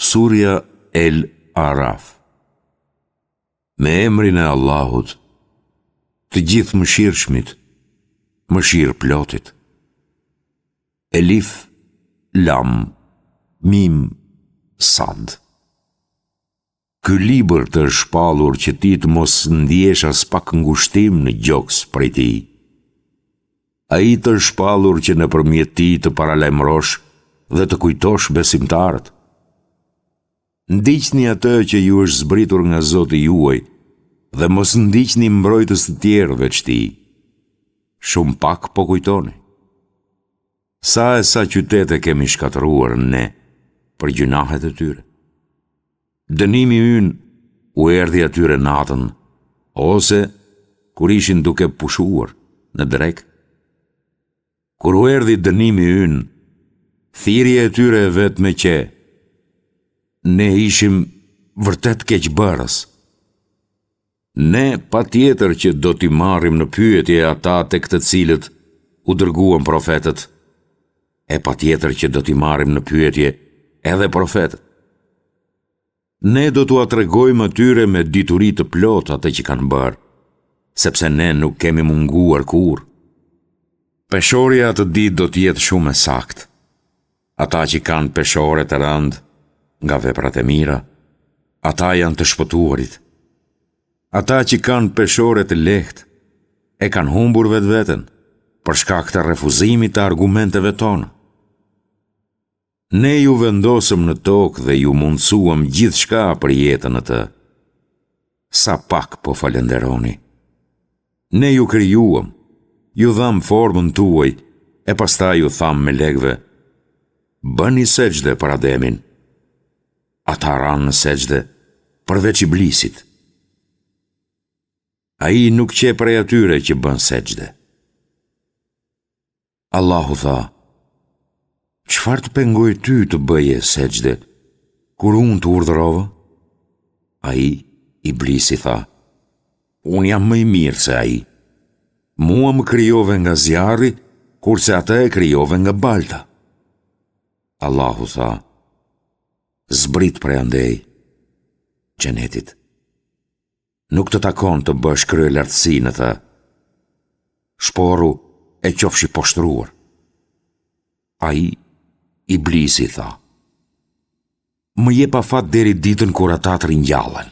Surja El Araf. Me emrin e Allahut, të gjithë mëshirshmit, mëshirë plotit. Elif, Lam, Mim, Sad. Ky libër të shpallur që ti të mos ndjesh as pak ngushtim në gjoks prej tij. Ai të shpallur që nëpërmjet tij të paralajmërosh dhe të kujtosh besimtarët. Ndiqni atë që ju është zbritur nga Zoti juaj dhe mos ndiqni mbrojtës të tjerë veç tij. Shumë pak po kujtoni. Sa e sa qytete kemi shkatëruar ne për gjunahet e tyre. Dënimi ynë u erdhi atyre natën, ose kur ishin duke pushuar në drek. Kur u erdhi dënimi ynë, thirrja e tyre vetme që ne ishim vërtet keqbërës. Ne patjetër që do t'i marrim në pyetje ata tek të cilët u dërguan profetët, e patjetër që do t'i marrim në pyetje edhe profetët. Ne do t'u tregojmë atyre me dituri të plot atë që kanë bërë, sepse ne nuk kemi munguar kur. Peshorja atë ditë do t'jetë shumë e saktë. Ata që kanë peshore të rëndë nga veprat e mira, ata janë të shpëtuarit. Ata që kanë peshore të lehtë, e kanë humbur vetveten për shkak të refuzimit të argumenteve tonë. Ne ju vendosëm në tokë dhe ju mundsuam gjithçka për jetën e të. Sa pak po falenderoni. Ne ju krijuam, ju dham formën tuaj, e pastaj ju tham me legve: bëni sejdë për Ademin. Ata ranë në sejdë përveç Iblisit. Ai nuk qe prej atyre që bën sejdë. Allahu tha: çfarë të pengoj ty të bëje sejdë kur unë të urdhërova? Ai, Iblisi, tha: unë jam më i mirë se ai. Mua më krijove nga zjarri, kurse ata e krijove nga balta. Allahu tha: zbrit prej andej xhenetit. Nuk të takon të bësh krye lartësi në të. Shporu e qofshi poshtruar. Ai, Iblisi, tha: më jep afat deri ditën kur ata të ringjallen.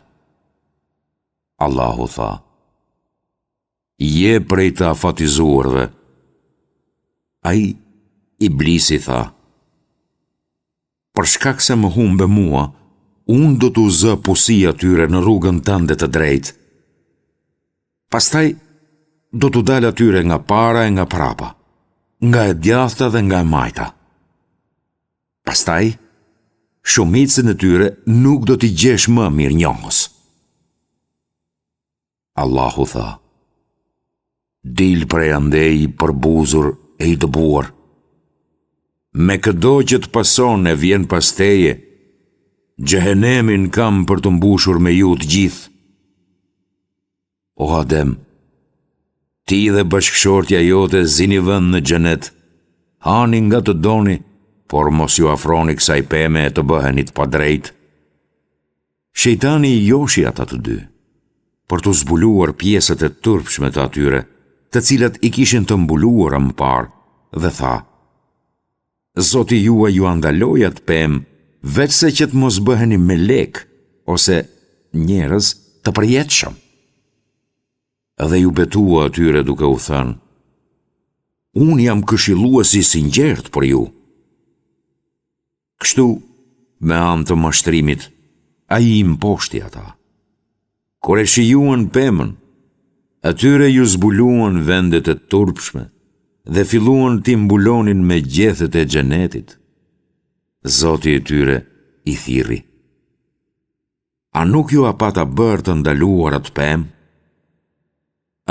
Allahu tha: je prej të afatizuarve. Ai, Iblisi, tha: për shkak se më humbe mua, unë do t'u zë pusi atyre në rrugën tënde të drejtë. Pastaj do t'u dal atyre nga para e nga prapa, nga e djathta dhe nga e majta. Pastaj shumicën e tyre nuk do t'i gjesh më mirënjohës. Allahu tha: dil prej andej i përbuzur e i dëbuar. Me këdo që të pason e vjen pas teje, Gjehenemin kam për të mbushur me ju të gjithë. O Adem, ti dhe bashkëshortja jote zini vend në xhenet, hani nga të doni, por mos ju afroni kësaj peme e të bëhenit pa drejt. Shejtani i joshi ata të dy, për të zbuluar pjesët e turpshme të atyre, të cilat i kishin të mbuluara më parë, dhe tha: Zoti juaj ju andaloi atë pemë, veç se që të mos bëheni melek, ose njerëz të përjetshëm. Dhe ju betua atyre duke u thënë: unë jam këshilluesi i sinqert për ju. Kështu, me anë të mashtrimit, ai i mposhti ata. Kur e shijuan pemën, atyre ju zbuluan vendet e turpshme dhe filluan t'i mbulonin me gjethet e xhenetit. Zoti i tyre i thirri: a nuk ju apata bërë të ndaluar atë pemë?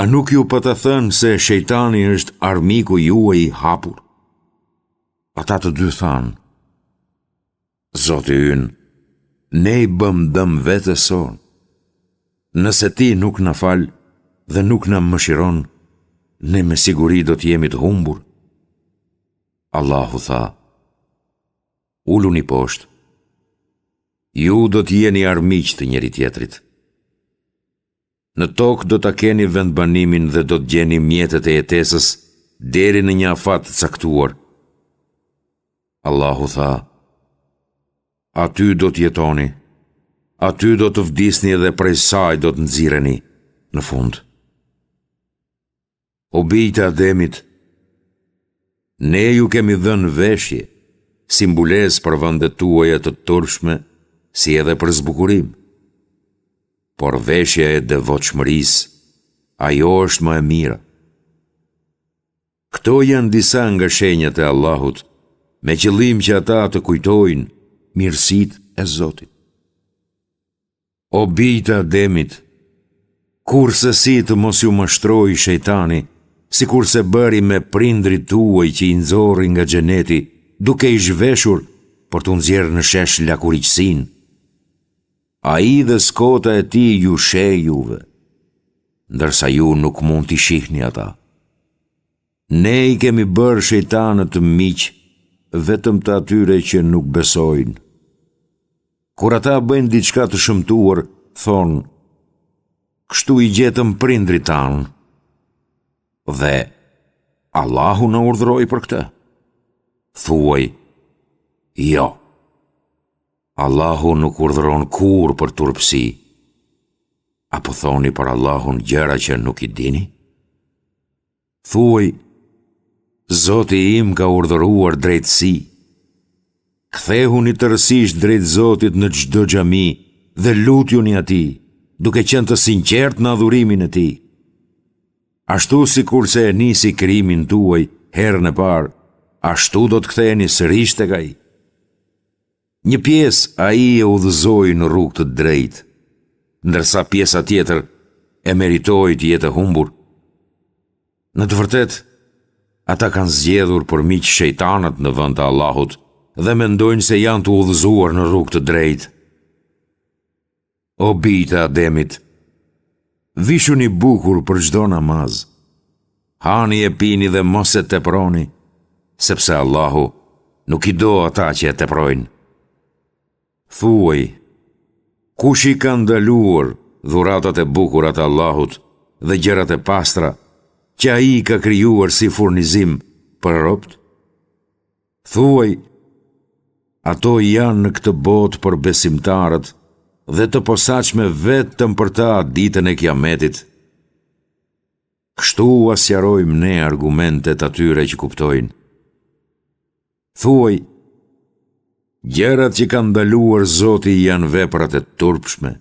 A nuk ju pata thënë se shejtani është armiku juaj i hapur? Ata të dy thanë: Zoti ynë, ne i bëm dëm vetes sonë. Nëse ti nuk na fal dhe nuk na mëshiron, ne me siguri do t'jemi të humbur. Allahu tha: uluni poshtë. Ju do t'jeni armiq të njëri tjetrit. Në tokë do t'a keni vendbanimin dhe do t'gjeni mjetet e jetesës deri në një afat të caktuar. Allahu tha, aty do t'jetoni, aty do të vdisni dhe prej saj do të nxirreni në fund. O bijtë e Ademit, ne ju kemi dhënë veshje, si mbulesë për vendet tuaja të turpshme, si edhe për zbukurim. Por veshja e devotshmërisë, ajo është më e mira. Këto janë disa nga shenjat e Allahut, me qëllim që ata të kujtojnë mirësitë e Zotit. O bijtë e Ademit, kurse si të mos ju mashtrojë shejtani, sikurse bëri me prindrit tuaj që i nxorri nga xheneti, duke i zhveshur për t'u nxjerrë në shesh lakuriqësinë. Ai dhe skota e tij ju sheh juve, ndërsa ju nuk mund t'i shihni ata. Ne i kemi bërë shejtanët të miq vetëm të atyre që nuk besojnë. Kur ata bëjnë diçka të shëmtuar, thonë, kështu i gjetëm prindrit tanë. Dhe Allahu na urdhëroi për këtë. Thuaj, jo. Allahu nuk urdhëron kur për turpsi. Apo thoni për Allahun gjëra që nuk i dini? Thuaj, Zoti im ka urdhëruar drejtësi. Kthehuni tërësisht drejt Zotit në çdo xhami dhe lutjuni atij, duke qenë të sinqert në adhurimin e tij. Ashtu sikurse e nisi krijimin tuaj herën e parë, ashtu do të ktheheni sërish tek ai. Një pjesë ai e udhëzoi në rrugë të drejtë, ndërsa pjesa tjetër e meritoi të jetë humbur. Në të vërtetë, ata kanë zgjedhur për miq shejtanët në vend të Allahut dhe mendojnë se janë të udhëzuar në rrugë të drejtë. O bijtë e Ademit, vishuni bukur për çdo namaz. Hani e pini dhe mos e teproni, sepse Allahu nuk i do ata që e teprojnë. Thuaj, kush i ka ndaluar dhuratat e bukura të Allahut dhe gjërat e pastra që ai i ka krijuar si furnizim për robët? Thuaj, ato janë në këtë botë për besimtarët dhe të posaçme vetëm për ta ditën e Kiametit. Kështu asjarojmë ne argumentet atyre që kuptojnë. Thuaj, gjërat që kanë ndaluar Zoti janë veprat e turpshme,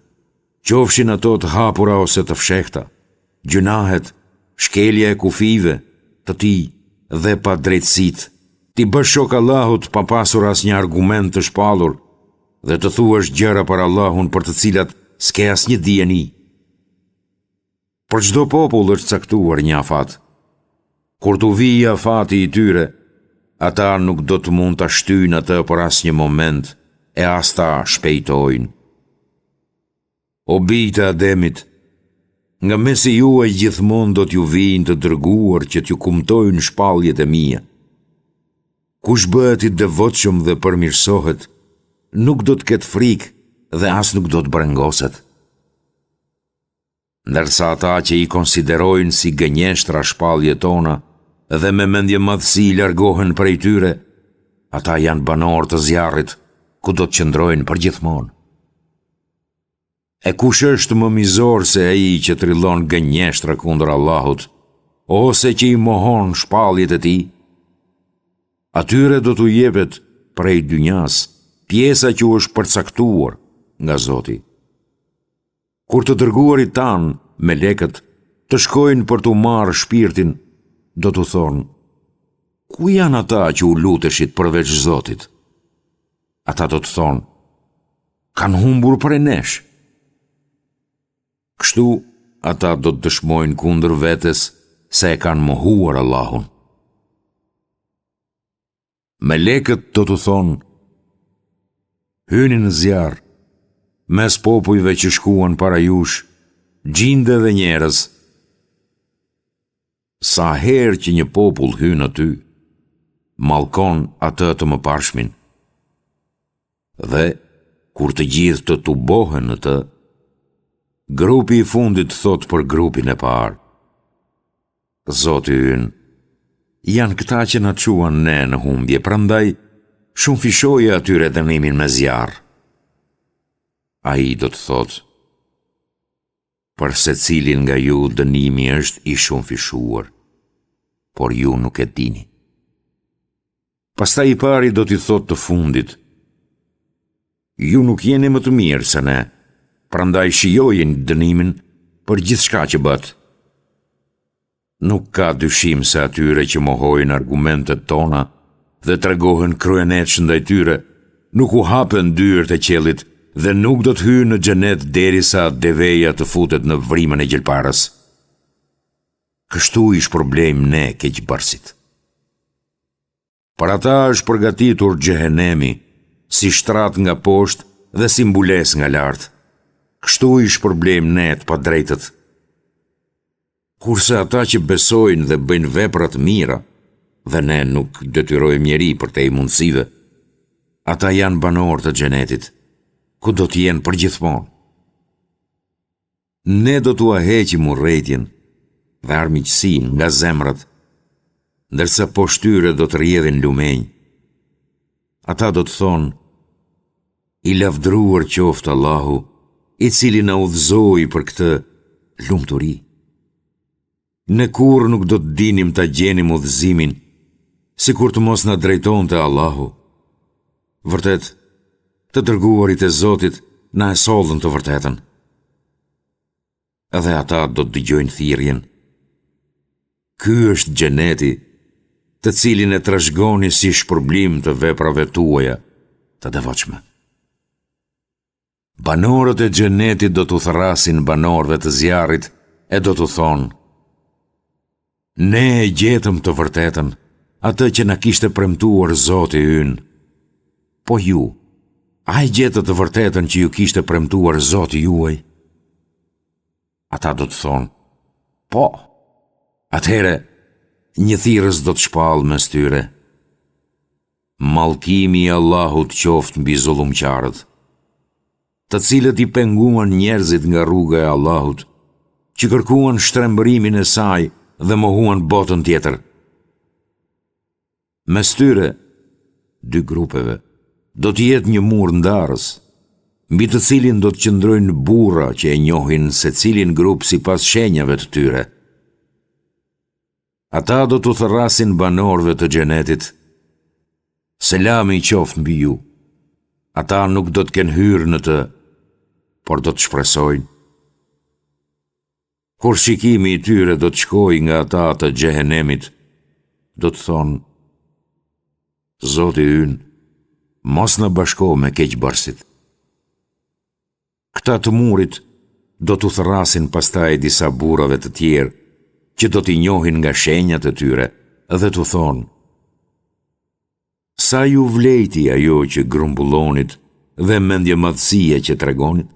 qofshin ato të hapura ose të fshehta, gjunahet, shkelja e kufive të tij dhe pa drejtësitë, ti bësh shok Allahut pa pasur asnjë argument të shpallur dhe të thuash gjëra për Allahun për të cilat s'ke asnjë dijeni. Për çdo popull është caktuar një afat. Kur t'u vijë afati i tyre, ata nuk do të mund ta shtyjnë atë për asnjë moment e as ta shpejtojnë. O bijtë e Ademit, nga mesi juaj gjithmonë do t'ju vijnë të dërguar që t'ju kumtojnë shpalljet e mia. Kush bëhet i devotshëm dhe përmirësohet, nuk do të ketë frikë dhe as nuk do të brengoset. Ndërsa ata që i konsiderojnë si gënjeshtra shpalljet tona dhe me mendje madhësi largohen prej tyre, ata janë banor të zjarrit, ku do të qëndrojnë përgjithmonë. E kush është më mizor se ai që trillon gënjeshtra kundër Allahut, ose që i mohon shpalljet e tij? Atyre do t'u jepet prej dynjas pjesa që u është përcaktuar nga Zoti. Kur të dërguarit tanë, melekët, të shkojnë për t'u marrë shpirtin, do t'u thonë, ku janë ata që u luteshit përveç Zotit? Ata do të thonë, kanë humbur prej nesh. Kështu, ata do të dëshmojnë kundër vetes se e kanë mohuar Allahun. Melekët do të thonë, hyni në zjarr, mes popujve që shkuan para jush, gjinde dhe njerëz. Sa herë që një popull hyn aty, mallkon atë të mëparshmin. Dhe kur të gjithë të tubohen në të, grupi I fundit thot për grupin e parë: Zoti ynë, janë këta që na quan ne në humbje, prandaj shumë fishoje atyre dënimin me zjarr. Ai do të thotë: për secilin nga ju dënimi është I shumë fishuar, por ju nuk e dini. Pastaj I pari do t'i thotë të fundit: ju nuk jeni më të mirë se ne, prandaj shijojeni dënimin për gjithçka që bët. Nuk ka dyshim se atyre që mohojnë argumentet tona dhe tregohen kryenetsh ndaj tyre, nuk u hapen dyert e qellit dhe nuk do të hyjnë në xhenet derisa deveja të futet në vrimën e gjelparës. Kështu I shpërblejmë ne keqbërësit. Për ata është përgatitur xhehenemi, si shtrat nga poshtë dhe si mbules nga lartë. Kështu I shpërblejmë ne të padrejtët. Kurse ata që besojnë dhe bëjnë vepra të mira, dhe ne nuk detyrojmë njeri për te I mundësive, ata janë banorë të xhenetit, ku do të jenë përgjithmonë. Ne do t'u heqim urrëtitjen dhe armiqësinë nga zemrat, ndërsa poshtyre do të rrjedhin lumenj. Ata do të thonë: I lavdruar qoftë Allahu, I cili na udhëzoi për këtë lumturi. Ne kur nuk do të dinim ta gjenim udhëzimin, sikur të mos na drejtonte Allahu. Vërtet, të dërguarit e Zotit na e sollën të vërtetën. Edhe ata do të dëgjojnë thirrjen: Ky është xheneti, të cilin e trashëgoni si shpërblim të veprave tuaja të devotshme. Banorët e xhenetit do t'u thrasin banorëve të zjarrit e do t'u thonë: Ne e gjetëm të vërtetën, atë që na kishte premtuar Zoti ynë. Po ju, a e gjetët të vërtetën që ju kishte premtuar Zoti juaj? Ata do të thonë: Po. Atëhere, një thirrës do të shpallë mes tyre: Mallkimi I Allahut qoftë mbi zullumqtarët, të cilët I penguan njerëzit nga rruga e Allahut, që kërkuan shtrembërimin e saj dhe mohuan botën tjetër. Mes tyre, dy grupeve, do të jetë një mur ndarës, mbi të cilin do të qëndrojnë burra që e njohin secilin grup sipas shenjave të tyre. Ata do t'u thërrasin banorëve të xhenetit: Selami qoftë mbi ju. Ata nuk do të kenë hyrë në të, por do të shpresojnë. Kur shikimi I tyre do të shkojë nga ata të xhehenemit, do të thonë: Zoti ynë, mos na bashko me keqbërësit. Këta të murit do t'u thërrasin pastaj disa burrave të tjerë, që do t'i njohin nga shenjat e tyre, dhe t'u thonë: Sa ju vlejti ajo që grumbullonit dhe mendjemadhësia që tregonit?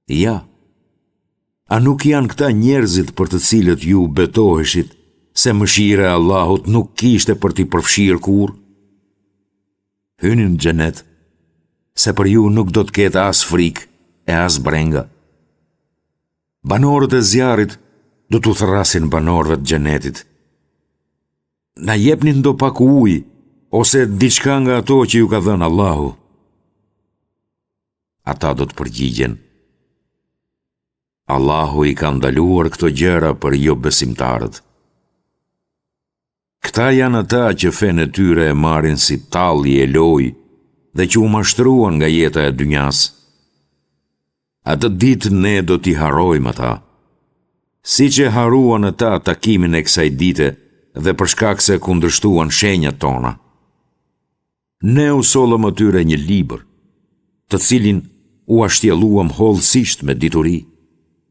Ja, a nuk janë këta njerëzit për të cilët ju betoheshit se mëshira e Allahut nuk kishte për t'i përfshirë kurrë? Hyni në xhenet, se për ju nuk do të ketë as frikë e as brenga. Banorët e zjarrit do t'u thërrasin banorëve të xhenetit: Na jepni ndo pak ujë ose diçka nga ato që ju ka dhënë Allahu. Ata do të përgjigjen: Allahu I ka ndaluar këto gjëra për jo besimtarët. Këta janë ata që fenë e tyre e marrin si talli e lojë dhe që u mashtruan nga jeta e dynjas. Atë ditë ne do t'i harrojmë ata, si që haruan ata takimin e kësaj dite dhe për shkak se kundërshtuan shenjat tona. Ne u sollëm atyre një libër, të cilin u ashtjelluam hollësisht me dituri,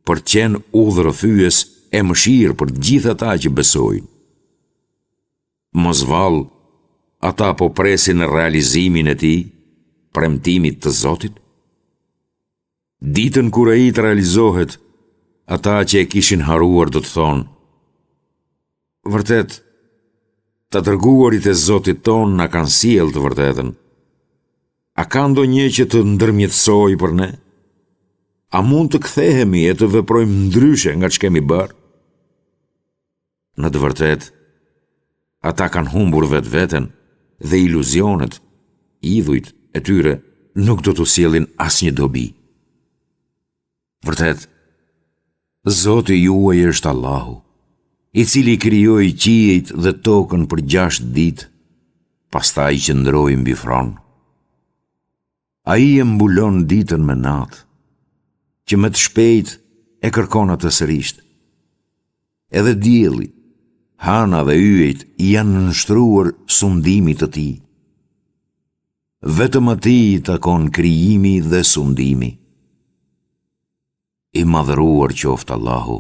për të qenë udhërrëfyes e mëshirë për gjithë ata që besojnë. Mos vallë, ata po presin realizimin e tij, premtimit të Zotit. Ditën kur ai të realizohet, ata që e kishin haruar do të thonë: Vërtet, të dërguarit e Zotit ton na kanë sjellë të vërtetën. A ka ndonjë që të ndërmjetësoj për ne? A mund të kthehemi e të veprojmë ndryshe nga që kemi bërë? Në të vërtet, ata kanë humbur vetveten dhe iluzionet, idhujt e tyre nuk do të sjellin asnjë dobi. Vërtet, Zoti juaj është Allahu, i cili krijoi qiejt dhe tokën për 6 ditë, pastaj qëndroi mbi fron. Ai e mbulon ditën me natë, që më të shpejt e kërkon atë sërisht. Edhe dielli, hana dhe yjet janë nështruar sundimit të tij. Vetëm atij i takon krijimi dhe sundimi. I madhëruar qoftë Allahu,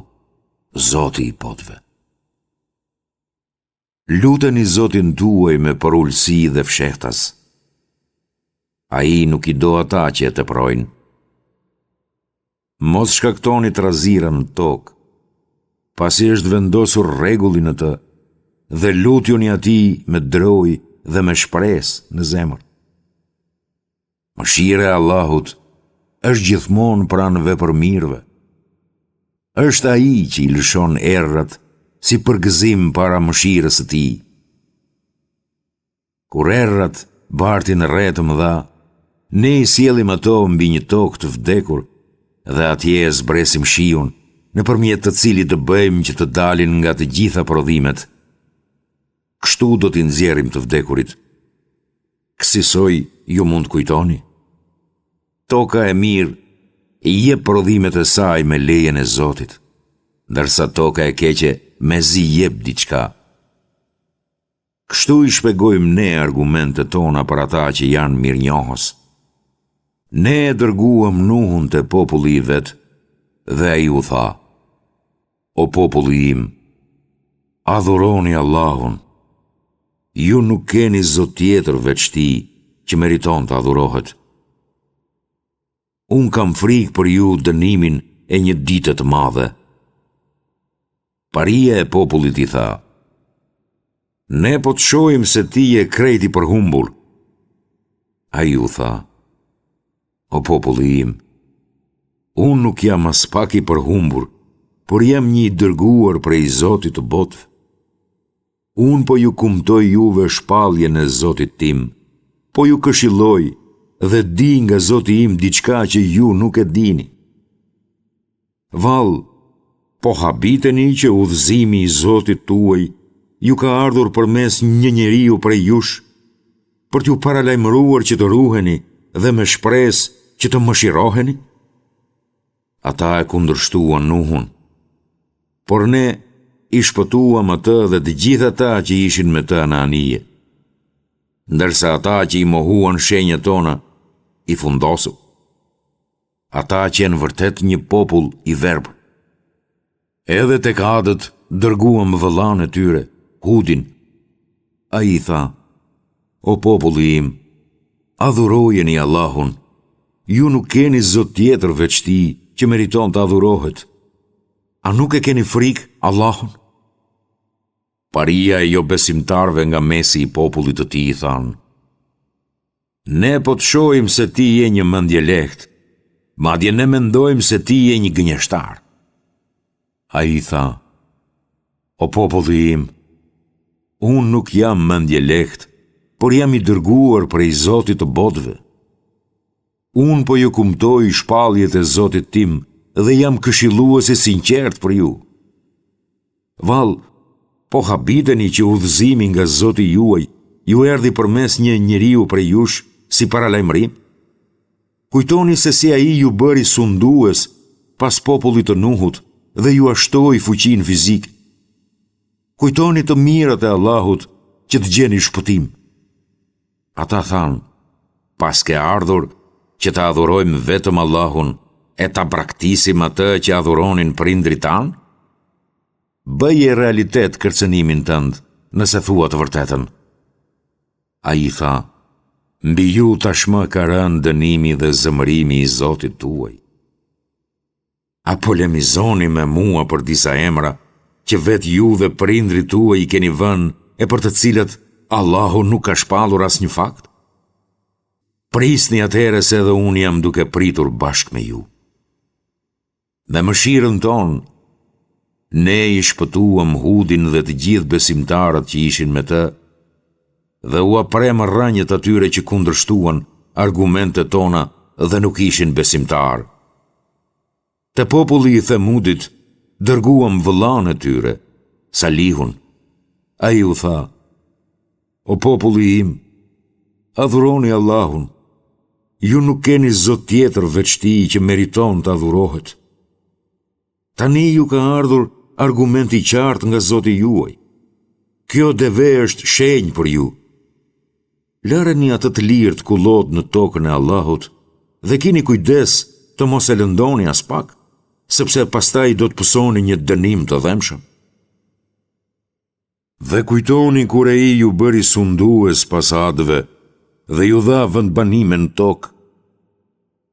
Zoti i potëve. Luteni Zotin tuaj me përullësi dhe fshehtas. Ai nuk i do ata që e teprojnë. Mos shkaktoni trazira në tokë, pasi është vendosur rregulli në të, dhe lutjoni atij me droj dhe me shpresë në zemër. Mëshira e Allahut është gjithmonë pranë vepërmirëve. Është ai që i lëshon errat si përgëzim para mëshirës së tij. Kur errat bartin re të mëdha, ne i sjellim ato mbi një tokë të vdekur dhe atje zbresim shiun, nëpërmjet të cilit të bëjmë që të dalin nga të gjitha prodhimet. Kështu do t'i nxjerrim të vdekurit. Kësaj ju mund kujtoni? Toka e mirë i jep prodhimet e saj me lejen e Zotit, ndërsa toka e keqe mezi jep diçka. Kështu i shpjegojmë ne argumentet tona për ata që janë mirënjohës. Ne e dërguam Nuhun te populli i vet, dhe ai u tha: O populli im, adhuroni Allahun. Ju nuk keni zot tjetër veç tij që meriton të adhurohet. Unë kam frikë për ju dënimin e një dite të madhe. Paria e popullit i tha: Ne po të shohim se ti je krejt i përhumbur. Ai u tha: O populli im, unë nuk jam as pak i përhumbur, por jam një i dërguar prej Zotit të botëve. Unë po ju kumtoj juve shpalljen e Zotit tim, po ju këshilloj dhe di nga Zoti im diçka që ju nuk e dini. Vallë, po habiteni që udhëzimi i Zotit tuaj ju ka ardhur përmes një njeriu prej jush, për t'ju paralajmëruar që të ruheni dhe me shpresë që të mëshiroheni? Ata e kundërshtuan Nuhun, por ne i shpëtuam atë dhe të gjithë ata që ishin me të në anije, ndërsa ata që i mohuan shenjat tona i fundosu. Ata që janë vërtet një popull i verbër. Edhe tek Adët dërguam vëllain e tyre, Hudin. Ai i tha: O populli im, adhurojeni Allahun. Ju nuk keni zot tjetër veç tij që meriton të adhurohet. A nuk e keni frikë Allahun? Paria e jo besimtarve nga mesi i popullit të tij thanë: Ne po të shohim se ti je një mendje lehtë, madje ne mendojmë se ti je një gënjeshtar. Ai tha: O populli im, unë nuk jam mendje lehtë, por jam i dërguar prej Zotit të botëve. Unë po ju kumtoj shpalljet e Zotit tim dhe jam këshillues i sinqert për ju. Vallë, po habiteni që udhëzimi nga Zoti juaj ju erdhi përmes një njeriu prej jush si paralajmërim? Kujtoni se si ai ju bëri sundues pas popullit të Nuhut dhe ju ashtoi fuqinë fizike. Kujtoni të mirat e Allahut që të gjeni shpëtim. Ata thanë: Pas ke ardhur që të adhurojmë vetëm Allahun e ta braktisim atë që adhuronin prindrit tanë? Bëje realitet kërcënimin tënd, nëse thua të vërtetën. Ai tha: Mbi ju tashmë ka rënë dënimi dhe zëmërimi i Zotit tuaj. A polemizoni me mua për disa emra që vetë ju dhe prindrit tuaj i keni vënë e për të cilat Allahu nuk ka shpallur asnjë fakt? Prisni atëherë se edhe unë jam duke pritur bashkë me ju. Me mëshirën tonë, ne i shpëtuam Hudin dhe të gjithë besimtarët që ishin me të, dhe u aprem rrënjët atyre që kundërshtuan argumentet tona dhe nuk ishin besimtarë. Te populli i Themudit dërguam vëllain e tyre, Salihun. Ai u tha: O populli im, adhuroni Allahun. Ju nuk keni zot tjetër veç Tij që meriton të adhurohet. Tani ju ka ardhur argumenti i qartë nga Zoti juaj. Kjo deve është shenjë për ju. Lëreni atë të lirë të kullot në tokën e Allahut dhe keni kujdes të mos e lëndoni as pak, sepse pastaj do të pësoni një dënim të dhemshëm. Dhe kujtoni kur ai ju bëri sundues pasadëve dhe ju dha vendbanime në tokë.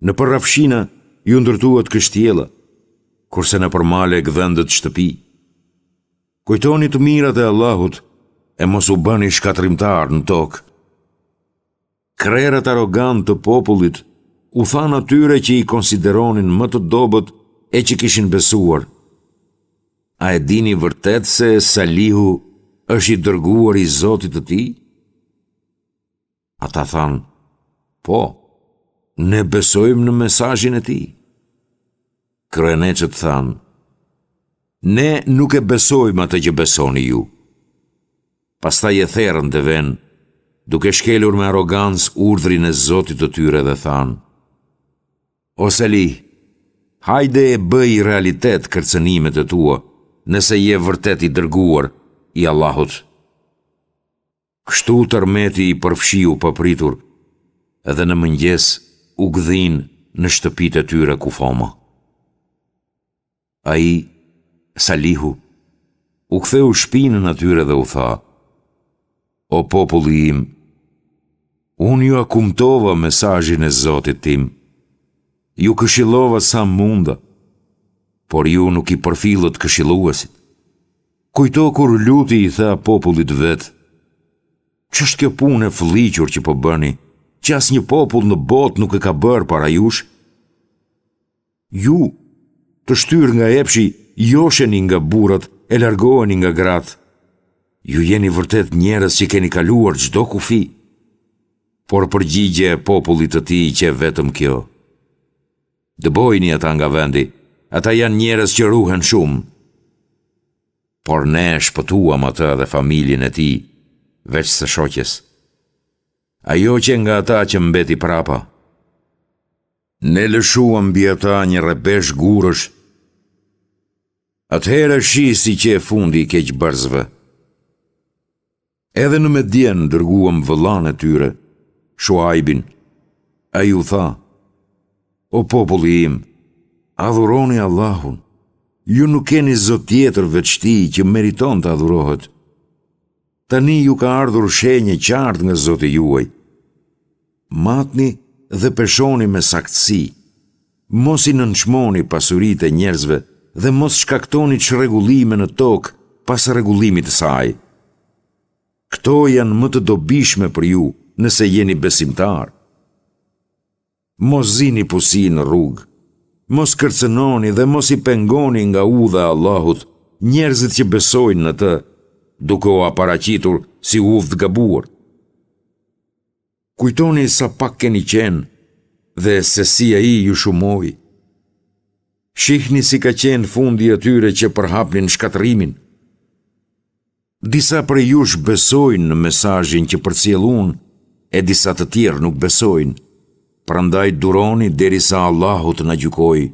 Në përrafshina ju ndërtuat kështjella, kurse në përmale gdhendet shtëpi. Kujtoni të mirat e Allahut e mos u bëni shkatrimtar në tokë. Krerët arrogant të popullit u thanë atyre që i konsideronin më të dobët e që kishin besuar: A e dini vërtet se Salihu është i dërguar i Zotit të tij? Ata thanë: Po, ne besojmë në mesazhin e tij. Kryeneçët thanë: Ne nuk e besojmë atë që besoni ju. Pastaj e therrën deven, duke shkelur me arrogancë urdhrin e Zotit të tyre dhe thanë: O Salih, hajde e bëj realitet kërcënimet e tua, nëse je vërtet i dërguar i Allahut. Kështu tërmeti i përfshiu papritur, edhe në mëngjes u gdhin në shtëpitë e tyre ku foma. Ai, Salihu, u ktheu shpinën atyre dhe u tha: O populli im, unë ju akumtova mesazhin e Zotit tim, ju këshillova sa munda, por ju nuk i përfillët këshilluesit. Kujto kur luti i tha popullit vet: Ç'është kjo punë e fëlliqur që po bëni, që asnjë popull në botë nuk e ka bërë para jush? Ju, të shtyr nga epshi, josheni nga burrat, e largoheni nga gratë. Ju jeni vërtet njerëz që keni kaluar çdo kufi. Por përgjigje e popullit të tij që vetëm kjo: Dëbojni ata nga vendi, ata janë njerëz që ruhen shumë. Por ne shpëtuam atë dhe familjen e tij, veç së shoqes. Ajo që nga ata që mbeti prapa. Ne lëshuam mbi ata një rrebesh gurësh. Atëherë shisi që e fundi i keqbërësve. Edhe në Medjen dërguam vëllain e tyre, Shuaibin. Ai u tha: O populli im, adhuroni Allahun. Ju nuk keni zot tjetër veç Tij që meriton të adhurohet. Tani ju ka ardhur shenjë qartë nga Zoti juaj. Matni dhe peshoni me saktësi. Mos i nënçmoni pasuritë e njerëzve dhe mos shkaktoni çrregullime në tokë pas rregullimit të saj. Këto janë më të dobishme për ju nëse jeni besimtar. Mos zini pusi në rrugë, mos kërcënoni dhe mos i pengoni nga udha e Allahut njerëzit që besojnë në të, duke u paraqitur si udhë gabuar. Kujtoni sa pak keni qenë dhe se si ai ju shumoi. Shihni si ka qenë fundi atyre që përhapnin shkatrimin. Disa prej jush besojnë në mesazhin që përcjell unë, e disa të tjerë nuk besojnë. Prandaj duroni derisa Allahu të na gjykojë.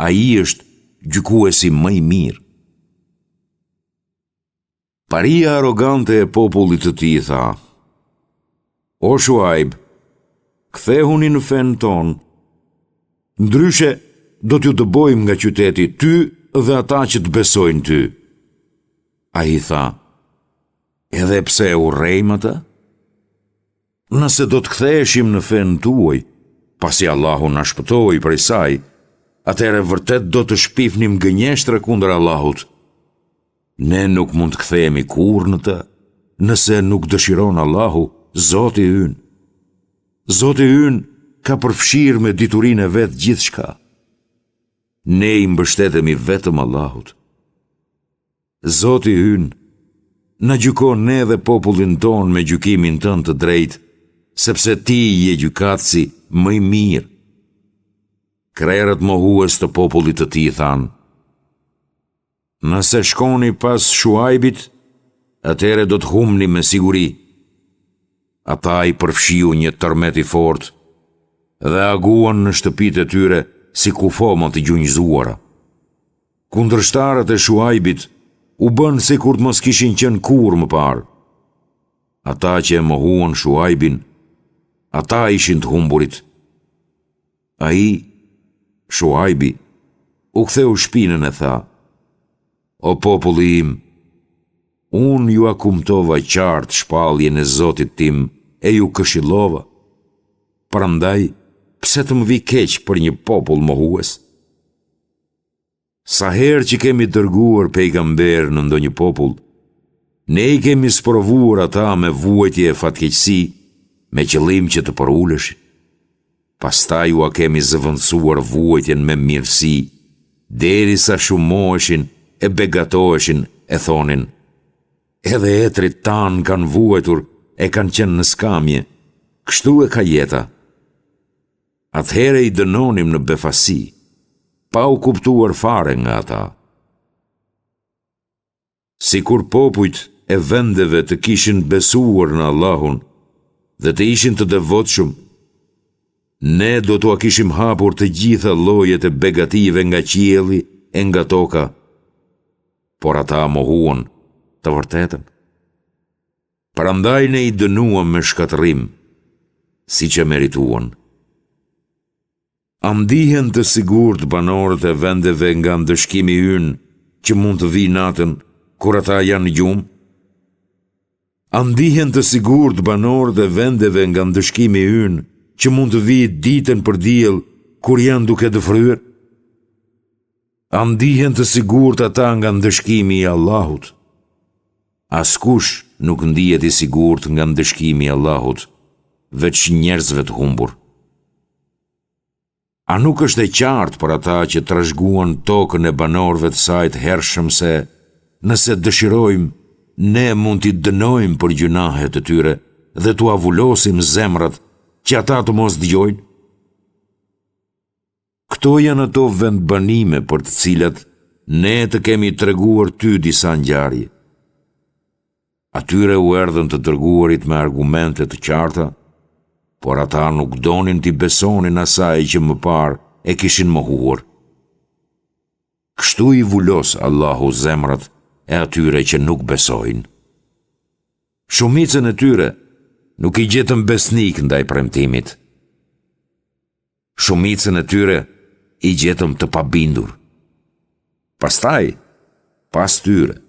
Ai është gjykuesi më i mirë. Paria arrogante e popullit të tij tha: O Shuaib, kthehuni në fen ton. Ndryshe do t'ju dëbojmë nga qyteti, ty dhe ata që të besojnë ty. Ai tha: Edhe pse urrejmë ata? Nëse do të ktheheshim në fen tuaj, pasi Allahu na shpëtoi prej saj, atëherë vërtet do të shpifnim gënjeshtre kundër Allahut. Ne nuk mund të kthehemi kurrë në të, nëse nuk dëshiron Allahu, Zoti ynë. Zoti ynë ka përfshirë me diturinë e vetë gjithçka. Ne i mbështetemi vetëm Allahut. Zoti ynë na gjykon ne dhe popullin ton me gjykimin tënd të drejtë, sepse ti je gjykatësi më i mirë. Krerët mohues të popullit të tij thanë: Nëse shkoni pas Shuaibit, atëre do të humni me siguri. Ata i përfshiu një tërmet i fortë dhe aguan në shtëpitë e tyre si kufoma të gjunjëzuara. Kundërshtarët e Shuaibit u bën sikur të mos kishin qenë kurrë më parë. Ata që e mohuan Shuaibin, ata ishin të humburit. Ai, Shuaibi, u ktheu shpinën e tha: O populli im, unë ju akumtova qartë shpalljen e Zotit tim e ju këshillova. Prandaj, pse të më vi keq për një popull mohues? Sa herë që kemi dërguar pejgamber në ndonjë popull, ne i kemi sprovuar ata me vuajtje e fatkeqësi, me qëllim që të përuleshin. Pastaj ua kemi zëvendësuar vuajtjen me mirësi, derisa shumoheshin e begatoheshin e thonin: Edhe etrit tanë kanë vuajtur e kanë qenë në skamje, kështu e ka jeta. Atëhere i dënonim në befasi, pa u kuptuar fare nga ata. Sikur popujt e vendeve të kishin besuar në Allahun dhe të ishin të devotshëm, ne do t'ua kishim hapur të gjitha llojet e begative nga qielli e nga toka, por ata mohuan të vërtetën. Prandaj ne i dënuam me shkatërim, siç e merituan. A ndihen të sigurt banorët e vendeve nga ndëshkimi ynë që mund të vi natën kur ata janë gjumë? A ndihen të sigurt banorët e vendeve nga ndëshkimi ynë që mund të vi ditën për diell kur janë duke dëfryer? A ndihen të sigurt ata nga ndëshkimi i Allahut? Askush nuk ndihet i sigurt nga ndëshkimi i Allahut, veç njerëzve të humbur. A nuk është e qartë për ata që trashëguan tokën e banorëve të saj të hershëm se nëse dëshirojmë, ne mund t'i dënojmë për gjunahet të tyre dhe t'u avullosim zemrat që ata të mos dëgjojnë? Këto janë ato vendbanime për të cilat ne të kemi treguar ty disa ngjarje. Atyre u erdhën të dërguarit me argumente të qarta, por ata nuk donin t'i besonin asaj që më parë e kishin mohuar. Kështu i vulos Allahu zemrat e atyre që nuk besojnë. Shumicën e tyre nuk i gjetën besnik ndaj premtimit. Shumicën e tyre i gjetëm të pabindur. Pastaj, pas tyre,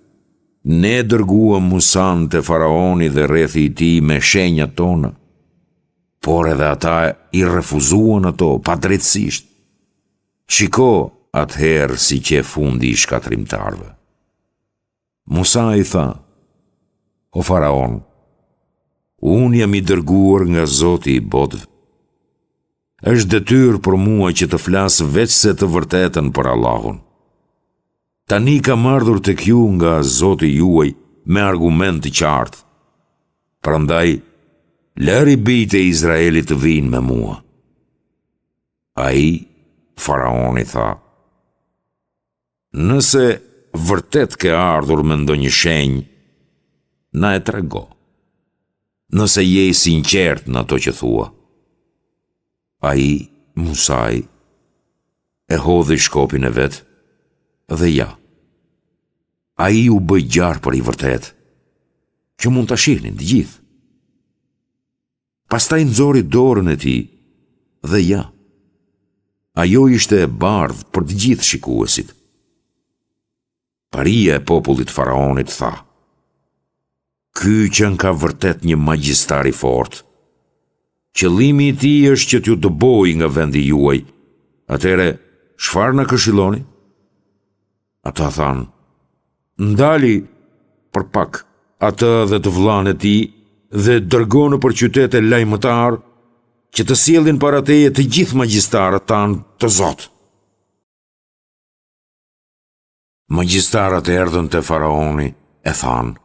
ne dërguam Musan te faraoni dhe rrethi i tij me shenjat tona, por edhe ata i refuzuan ato padrejtësisht. Shiko atëherë si që e fundi i shkatrimtarve. Musa i tha: O faraon, unë jam i dërguar nga Zoti i botëve. Është detyrë për mua që të flas veç se të vërtetën për Allahun. Tani kam ardhur tek ju nga Zoti juaj me argument të qartë. Prandaj, lëri bijtë e Izraelit të vinë me mua. Ai, faraoni tha: Nëse vërtet ke ardhur me ndonjë shenjë, na e trego. Nëse je i sinqert në ato që thua. Ai, Musai, e hodhi shkopin e vet, dhe ja, ai u bë gjarë për i vërtet, që mund ta shihnin të gjithë. Pastaj nxori dorën e tij, dhe ja, ajo ishte e bardhë për të gjithë shikuesit. Paria e popullit faraonit tha: Ky qen ka vërtet një magjistar i fortë. Qëllimi i tij është që t'ju dëbojë nga vendi juaj. Atëre, çfarë na këshilloni? Ata thanë: Ndali për pak atë dhe të vllain e tij dhe dërgonu për qytete lajmëtar që të sjellin para teje të gjithë magjistarët tanë të Zot. Magjistarët erdhën te faraoni e thanë: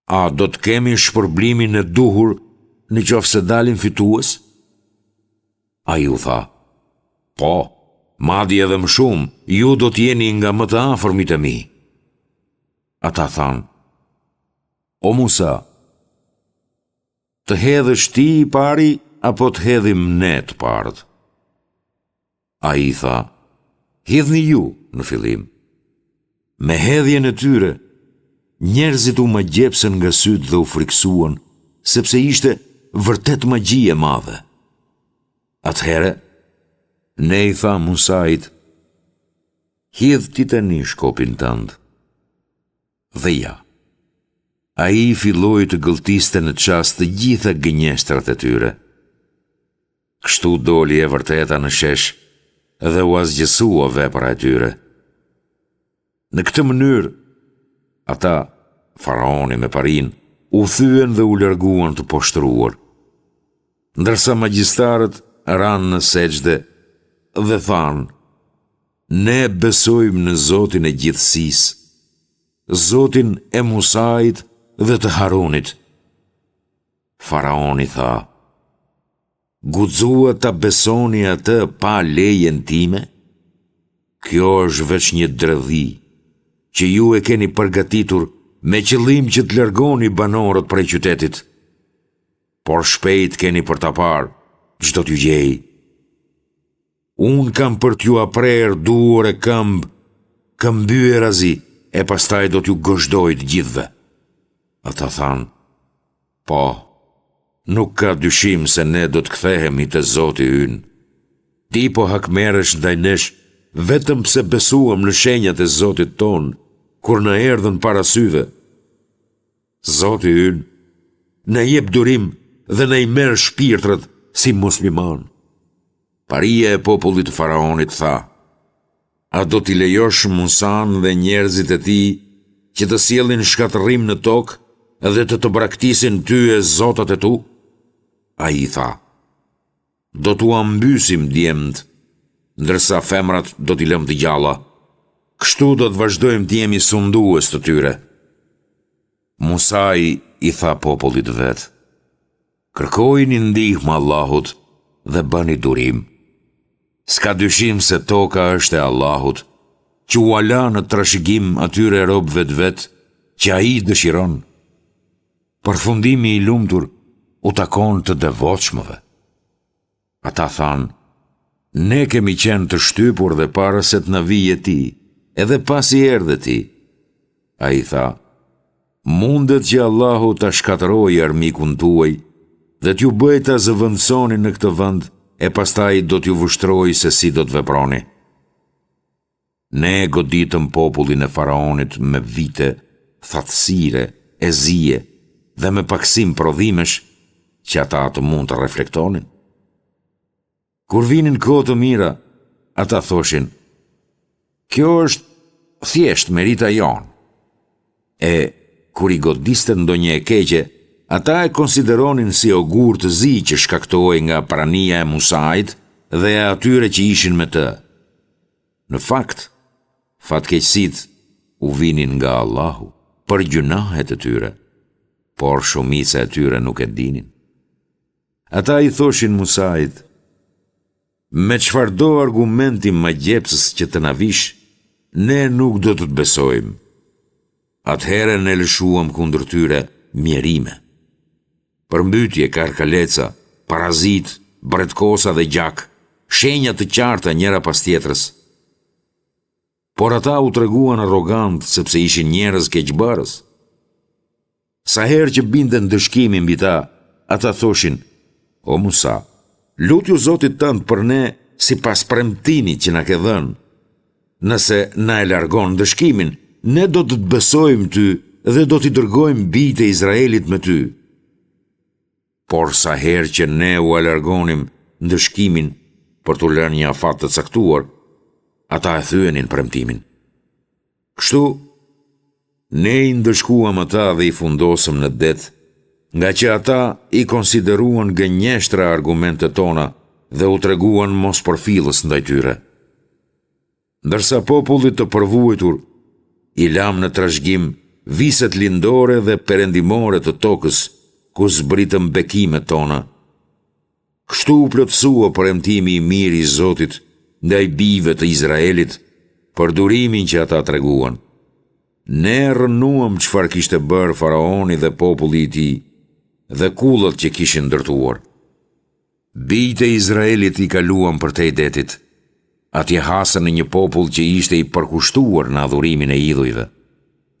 A do të kemi shpërblimin e duhur në qoftë se dalim fitues? Ai u tha: Po, madje edhe më shumë, ju do t'jeni nga më të afërmit e mi. Ata thanë: O Musa, të hedhësh ti i pari, apo të hedhim ne të parët? Ai tha: Hedhni ju në fillim. Me hedhjen e tyre, njerëzit u magjepsën nga sytë dhe u friksuan, sepse ishte vërtet magji e madhe. Atëhere, ne i tha Musait: Hidh ti tani shkopin tënd. Dhe ja, ai filloi të gëlltiste në çast të gjitha gënjeshtrat e tyre. Kështu doli e vërteta në shesh dhe u azgjësua vepra e tyre. Në këtë mënyrë, ata, faraoni me parin, u thyen dhe u larguan të poshtruar, ndërsa magjistarët ranë në sejdë dhe thanë: Ne besojmë në Zotin e gjithësisë, Zotin e Musait dhe të Harunit. Faraoni tha: Guxua ta besoni atë pa lejen time? Kjo është veç një dredhi që ju e keni përgatitur me qëllim që të largoni banorët prej qytetit. Por shpejt keni për ta parë çdo t'ju gjej. Unë kam për t'ju aprer duar e këmbyeраzi, e pastaj do t'ju gëzhdoj të gjithëve. Ata thanë: Po, nuk ka dyshim se ne do të kthehemi te Zoti ynë. Ti po hakmeresh ndaj nesh vetëm pse besuam në shenjat e Zotit ton, kur na erdhën para syve. Zoti ynë na jep durim dhe na i merr shpirtrat si musliman. Paria e popullit të faraonit tha: A do t'i lejosh Musan dhe njerëzit e tij që të sjellin shkatërrim në tokë dhe të braktisin ty e zotat e tu? Ai tha: Do t'u ambysim djemët, ndërsa femrat do t'i lëm të gjalla. Kështu do të vazhdojmë të jemi sundues të tyre. Musai i tha popullit vet: Kërkojini ndihmë Allahut dhe bëni durim. S'ka dyshim se toka është e Allahut, që u ala në trashëgim atyre robëve të vet që ai dëshiron. Përfundimi i lumtur u takon të devotshmëve. Ata thanë: Ne kemi qenë të shtypur dhe para se të na vijë ti, edhe pasi erdhe ti. Ai tha: Mundet që Allahu ta shkatërojë armikun tuaj dhe t'ju bëjë ta zëvendësoni në këtë vend, e pastaj do t'ju vështroj se si do të veproni. Ne goditëm popullin e faraonit me vite, thatësire, ezie dhe me paksim prodhimesh që ata të mund të reflektonin. Kur vinin kohë të mira, ata thoshin: Kjo është thjesht merita jonë. E kur i godiste ndonjë e keqe, ata e konsideronin si ogur të zi që shkaktoi nga prania e Musait dhe e atyre që ishin me të. Në fakt, fatkeqësit u vinin nga Allahu për gjunahet e tyre, por shumica e tyre nuk e dinin. Ata i thoshin Musait: Me çfarëdo argumenti magjepsës që të na vish, ne nuk do të besojmë. Atëherë ne lëshuam kundër tyre mjerime, përmbytje, karkaleca, parazit, bretkosa dhe gjak, shenja të qarta njëra pas tjetrës. Por ata u treguan arrogant sepse ishin njerëz keqbërës. Sa herë që binden dëshkimi mbi ta, ata thoshin: O Musa, lutju Zotit tënd për ne sipas premtimit që na ke dhënë. Nëse na e largon dëshkimin, ne do të besojmë ty dhe do t'i dërgojmë bijtë e Izraelit me ty. Por sa herë që ne u alargonim ndëshkimin për t'u lënë një afat të caktuar, ata e thyenin premtimin. Kështu, ne i ndëshkuam ata dhe i fundosëm në det, nga që ata i konsideruan gënjeshtra argumentet tona dhe u treguan mos përfillës ndaj tyre. Ndërsa popullit të përvujtur i lam në trashëgim viset lindore dhe perendimore të tokës ku zbritën bekimet tona. Kështu u plotësua premtimi i mirë i Zotit ndaj bijve të Izraelit për durimin që ata treguan. Ne rënuam çfarë kishte bërë faraoni dhe populli i tij dhe kullat që kishin ndërtuar. Bijtë e Izraelit i kaluan përtej detit. Atje hasën në një popull që ishte i përkushtuar në adhurimin e idhujve.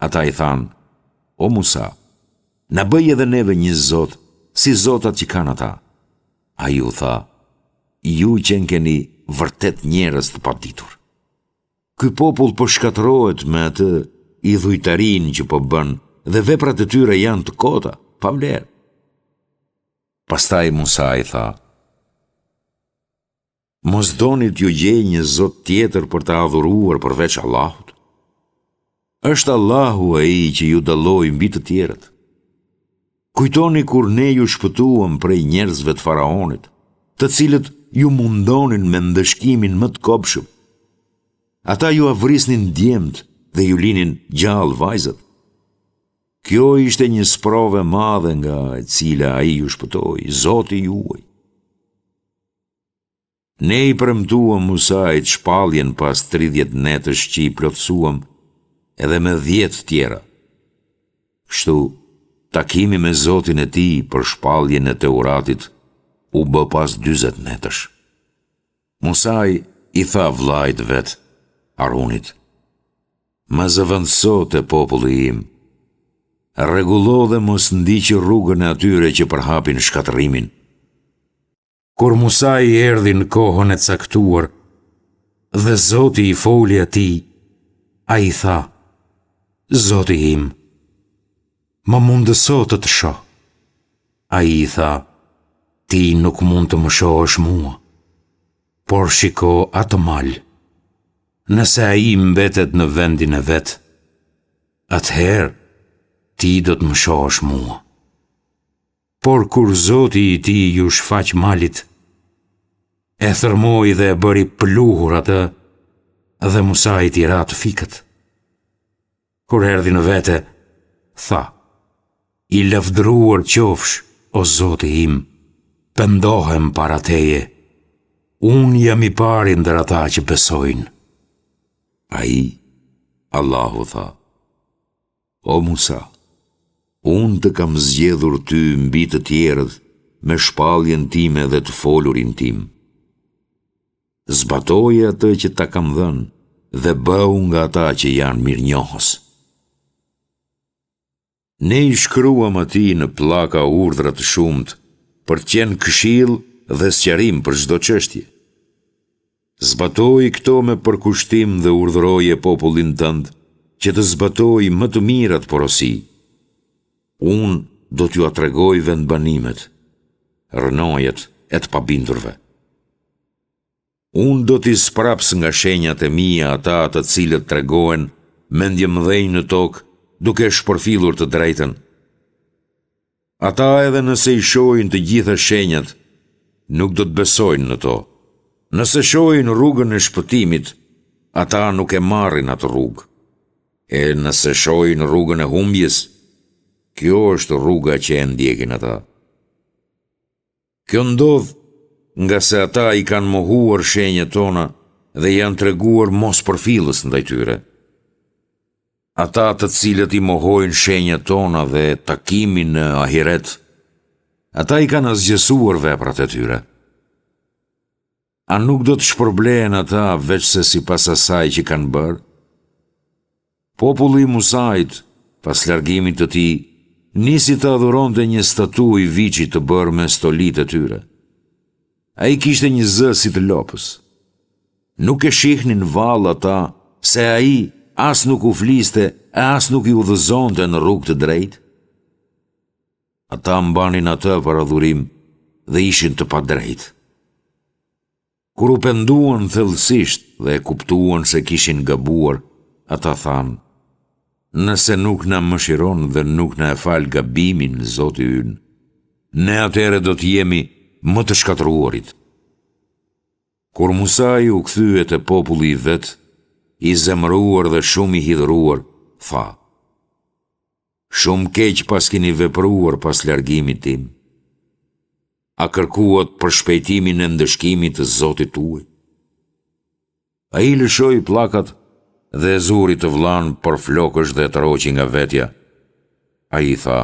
Ata i thanë: "O Musa, na bëj edhe neve një zot, si zotat që kanë ata." Ai u tha: "Ju që keni vërtet njerëz të paditur. Ky popull po shkatërrohet me atë idhujtarin që po bën dhe veprat e tyre janë të kota, pa vlerë." Pastaj Musa i tha: "Mos doni t'ju gjej një zot tjetër për të adhuruar përveç Allahut? Është Allahu ai që ju dalloi mbi të tjerët. Kujtoni kur ne ju shpëtuam prej njerëzve të faraonit, të cilët ju mundonin me ndëshkimin më të kopshëm. Ata ju avrisnin djemt dhe ju linin gjallë vajzat. Kjo ishte një sprove madhe nga e cila ai ju shpëtoi, Zoti juaj. Ne i premtuam Musait shpalljen pas 30 netësh që i plotësuam edhe me 10 tjera. Kështu, takimi me Zotin e tij për shpalljen e Teuratit u bë pas 40 netësh. Musai i tha vllait vet, Harunit: "Ma zëvendëso te populli im, rregullo dhe mos ndiqi rrugën e atyre që përhapin shkatërimin." Kur Musa i erdhi në kohën e caktuar dhe Zoti i foli atij, ai i tha: "Zoti im, më mundëso të të shoh." Ai i tha: "Ti nuk mund të më shohësh mua, por shiko atë mal. Nëse ai mbetet në vendin e vet, atëherë ti do të më shohësh mua. Por kur Zoti i tij ju shfaq malit, e thërmoi dhe e bëri pluhur atë, dhe Musa i tira të fikët. Kur erdhi në vete, tha: "I lavdëruar qofsh, o Zoti im, pendohem para teje. Unë jam i pari ndër ata që besojnë." Ai, Allahu tha: "O Musa, unë të kam zgjedhur ty mbi të tjerët me shpalljen time dhe të folurin tim. Zbatoje atë që ta kam dhënë dhe bëu nga ata që janë mirënjohës." Ne i shkruam atij në pllaka urdhra të shumt për të qenë këshill dhe sqarim për çdo çështje. Zbatoj këto me përkushtim dhe urdhëroje popullin tënd që të zbatoj më të mirat porosi. Unë do t'ju atregoj vendbanimet, rënojet e të pabindurve. Unë do t'i spraps nga shenjat e mia ata të cilët tregojnë mendje mëdhenj në tokë duke shpërfillur të drejtën. Ata edhe nëse i shohin të gjitha shenjat, nuk do të besojnë në to. Nëse shohin rrugën e shpëtimit, ata nuk e marrin atë rrugë. E nëse shohin rrugën e humbjes, kjo është rruga që e ndjekin ata. Kjo ndodh nga se ata i kanë mohuar shenjat tona dhe janë treguar mos përfillës ndaj tyre. Ata të cilët i mohojnë shenjat tona dhe takimin në ahiret, ata i kanë azgjësuar veprat e tyre. A nuk do të shpërblehen ata veç se sipas asaj që kanë bërë? Populli i Musait, pas largimit të tij, nisi të adhuronte një statuj viçi të bërë me stolit e tyre. Ai kishte një zë si të lopës. Nuk e shihnin vallë ata se ai as nuk u fliste, as nuk i udhëzonte në rrugë të drejtë. Ata mbanin atë për adhurim dhe ishin të padrejtë. Kur u penduan thellësisht dhe e kuptuan se kishin gabuar, ata thanë: "Nëse nuk na mëshiron dhe nuk na e fal gabimin, Zoti ynë, ne atëre do të jemi më të shkatëruarit. Kur Musai u kthye te populli i vet, i zemëruar dhe shumë i hidhëruar, tha: Shumë keq pas keni vepruar pas largimit tim. A kërkuat për shpejtimin e ndëshkimit të Zotit tuaj? Ai lëshoi pllakat dhe e zuri të vllain për flokësh dhe të roqi nga vetja. Ai tha: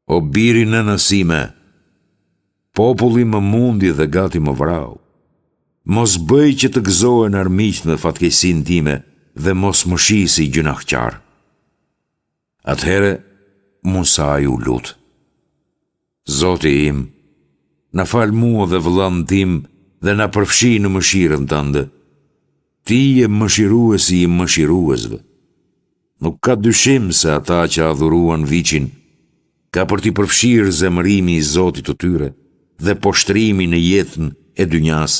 O biri në nësime, populli më mundi dhe gati më vrau. Mos bëj që të gëzohen armiqt me fatkeqësinë time dhe mos më shih si gjunaqtar. Atëherë Musai u lut: Zoti im, na fal mua dhe vëllain tim dhe na përfshi në mëshirën tënde. Ti je mëshiruesi i mëshiruesve. Nuk ka dyshim se ata që adhuruan viçin ka për t'i përfshirë zemërimi i Zotit të tyre dhe poshtrimi në jetën e dynjas.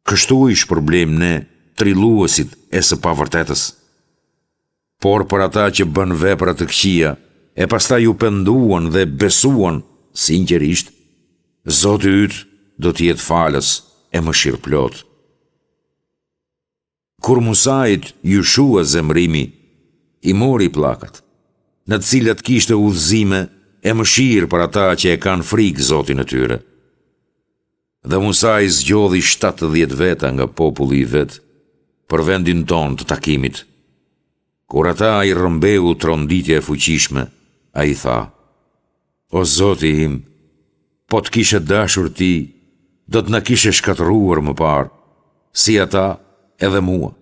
Kështu i shpërblim ne, trilluesit e së pavërtetës. Por për ata që bën vepra të këqija e pastaj u penduan dhe besuan sinqerisht, Zoti yt do të jetë falës e mëshirëplot. Kur Musait ju shua zemrimi, i mori pllakat, në të cilat kishte udhëzime e mëshirë për ata që e kanë frikë Zotin e tyre. Dhe Musai zgjodhi 70 veta nga populli i vet për vendin ton të takimit. Kur ata i rrëmbeu tronditja e fuqishme, ai tha: O Zoti im, po të kishe dashur ti, do të na kishe shkatëruar më parë, si ata edhe mua.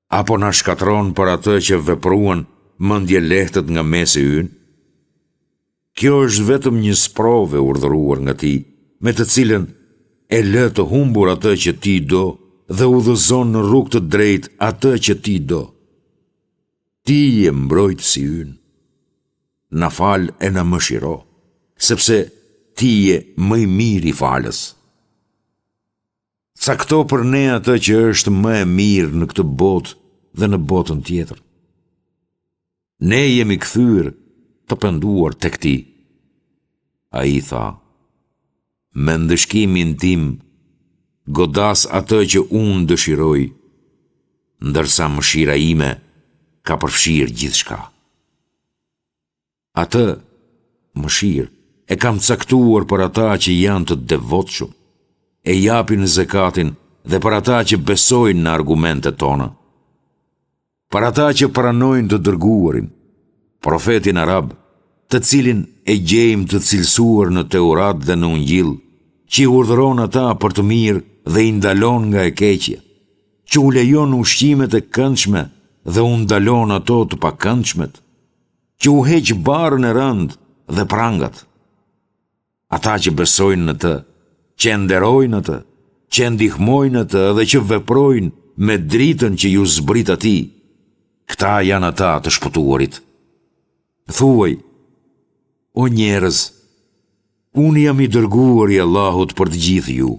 Apo na shkatron për atë që vepruan mendje lehtët nga mesi ynë? Kjo është vetëm një sprove urdhëruar nga ti, me të cilën e lë të humbur atë që ti do dhe udhëzon në rrugë të drejtë atë që ti do. Ti je mbrojtësi ynë. Na fal e na mëshiro, sepse ti je më i miri falës. Cakto për ne atë që është më e mirë në këtë botë dhe në botën tjetër. Ne jemi kthyer të penduar tek ti. Ai tha: Me ndëshkimin tim, godas atë që unë dëshiroj, ndërsa mëshira ime ka përfshirë gjithçka. Atë mëshirë e kam caktuar për ata që janë të devotshëm, e japin zekatin dhe për ata që besojnë në argumentet tona. Për ata që pranojnë të dërguarin, profetin arab, të cilin e gjejmë të cilësuar në Teurat dhe në Ungjil, që i urdhëron ata për të mirë dhe i ndalon nga e keqja, që u lejon ushqimet e këndshme dhe u ndalon ato të pakëndshmet, që u heq barën e rënd dhe prangat. Ata që besojnë në të, që nderojnë atë, që ndihmojnë atë dhe që veprojnë me dritën që ju zbrit atij, këta janë ata të shpëtuarit. Thuaj: O njerëz, unë jam i dërguar i Allahut për të gjithë ju.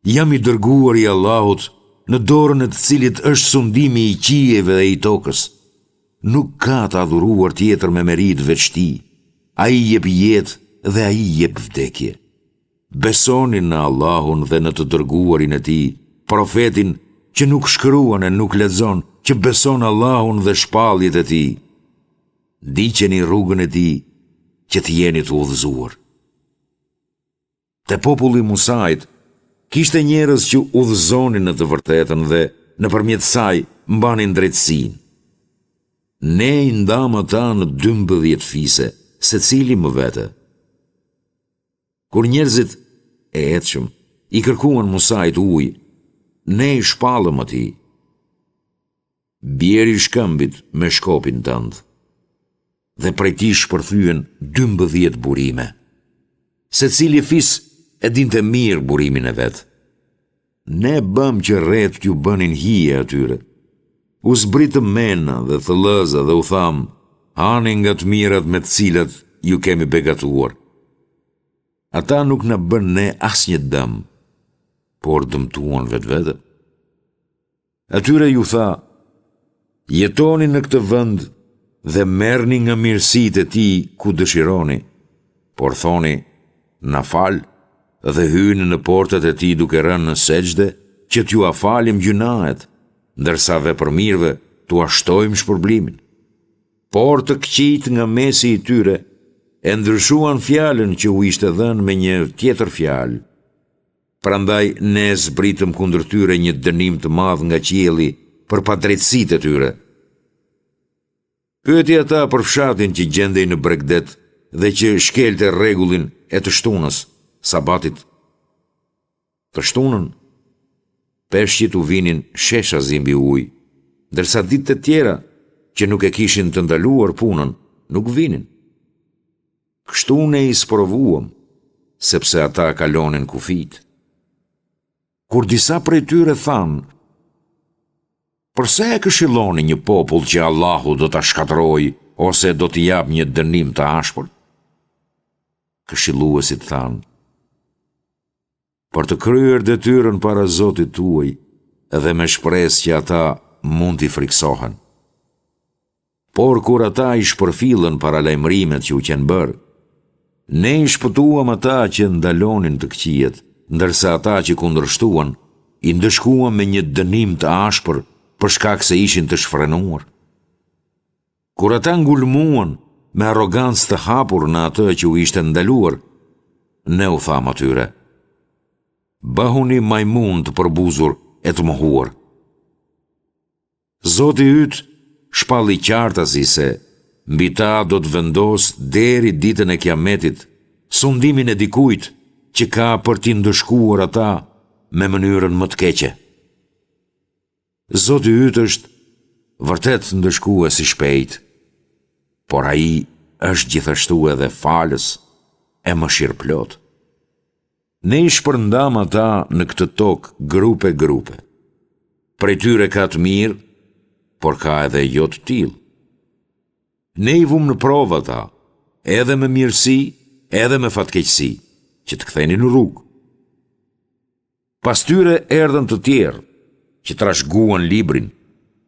Jam i dërguar i Allahut në dorën e të cilit është sundimi i qijeve dhe i tokës. Nuk ka të adhuruar tjetër me merit veç ti. Ai jep jetë dhe ai jep vdekje. Besoni në Allahun dhe në të dërguarin e tij, profetin që nuk shkruan e nuk lexon, që beson Allahun dhe shpalljet e tij. Ndiqeni rrugën e tij, që të jeni të udhëzuar. Te populli Musait kishte njerëz që udhëzonin në të vërtetën dhe nëpërmjet saj mbanin drejtësinë. Ne i ndam ata në 12 fise, secili më vete. Kur njerëzit e etshëm i kërkuan Musait ujë, ne i shpallëm atij. Bjeri shkëmbit me shkopin tënd, dhe prej tij shpërthyen 12 burime. Secili fis e dinte mirë burimin e vet. Ne bëm që rreth t'ju bënin hije atyre. U zbritëm mena dhe thëllëza dhe u tham: hani nga të mirat me të cilat ju kemi begatuar. Ata nuk na bën ne asnjë dëm, por dëmtuan vetvete. Atyre ju tha: jetoni në këtë vend dhe merrni nga mirësitë e tij ku dëshironi, por thoni, na fal, dhe hyni në portat e tij duke rënë në sejdë, që t'ju afalim gjunahet, ndërsa vepërmirëve t'u ashtojmë shpërblimin. Por të këqijt nga mesi i tyre e ndryshuan fjalën që u ishte dhënë me një tjetër fjalë. Prandaj ne zbritëm kundër tyre një dënim të madh nga qielli për padrejtësitë e tyre. Pyeti ata për fshatin që gjendej në Bregdet dhe që shkelte rregullin e të shtunës, sabatit. Të shtunën, peshqit u vinin sheshazi mbi ujë, ndërsa ditët e tjera që nuk e kishin të ndaluar punën, nuk vinin. Kështu ne i sprovuam, sepse ata kalonin kufit. Kur disa prej tyre thanë, përse e këshilloni një popull që Allahu do ta shkatërrojë ose do t'i jap një dënim të ashpër? Këshilluesit thanë, për të kryer detyrën para Zotit tuaj, edhe me shpresë që ata mund t'i friksohen. Por kur ata i shpërfillën para lajmërimet që u qenë bërë, ne i shpëtuam ata që ndalonin të këqijet, ndërsa ata që kundërshtuan i ndëshkuam me një dënim të ashpër për shkak se ishin të shfrenuar. Kur ata ngulmuan me arrogancë të hapur në atë që u ishte ndaluar, ne u tham atyre, bëhuni majmun të përbuzur e të mohuar. Zoti yt shpalli qartasi se mbi ta do të vendos deri ditën e Kiametit sundimin e dikujt që ka për t'i ndëshkuar ata me mënyrën më të keqe. Zoti yt është vërtet ndëshkues i shpejt, por ai është gjithashtu edhe falës e mëshirëplot. Ne i shpërndam ata në këtë tokë grupe. Prej tyre ka të mirë, por ka edhe jo të tillë. Ne i vum në provë ata, edhe me mirësi, edhe me fatkeqësi, që të ktheni në rrugë. Pas tyre erdhën të tjerë, që trashëguan librin,